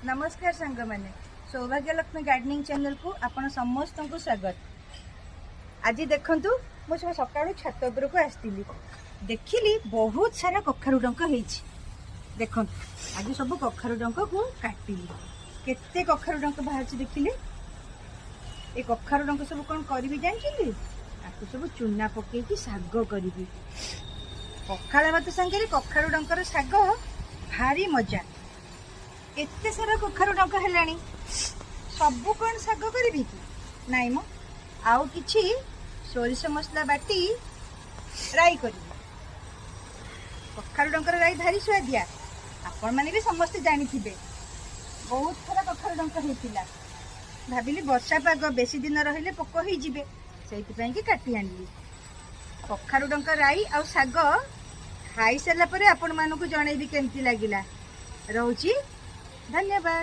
नमस्कार सांग मैंने सौभाग्यलक्ष्मी गार्डनिंग चैनल को आपण समस्त को स्वागत। आज देखु मुझे सका छात उपर को आसती देखिली बहुत सारा कखारु डंक देखु आज सब कखारु डंक को काटिली केते कखारु डंक बाहर देखिले ये कखारु डंक सब कौन करी जानते सब चूना पकईकि साग करी पखाड़ भात सांगे कखारु डंकर साग भारी मजा एते सारा कखारु डंक हेलानी सबू कौन साग करी कि नाई मो आउ किछि सोरिष मसला बाटी राई करी कखारु डंकर राई भारी स्वादिया आपण माने भी समस्त जानी थिबे बहुत सारा कखारु डंक हेतिला भाबिली वर्षा पाग बेसी दिन रहिले पोक होई जिबे सेति पई कि काटी आनली कखारु डंक राई आ साग खाई सारा परे आपण मानकु जणेबी केमती लागिला रहउची धन्यवाद।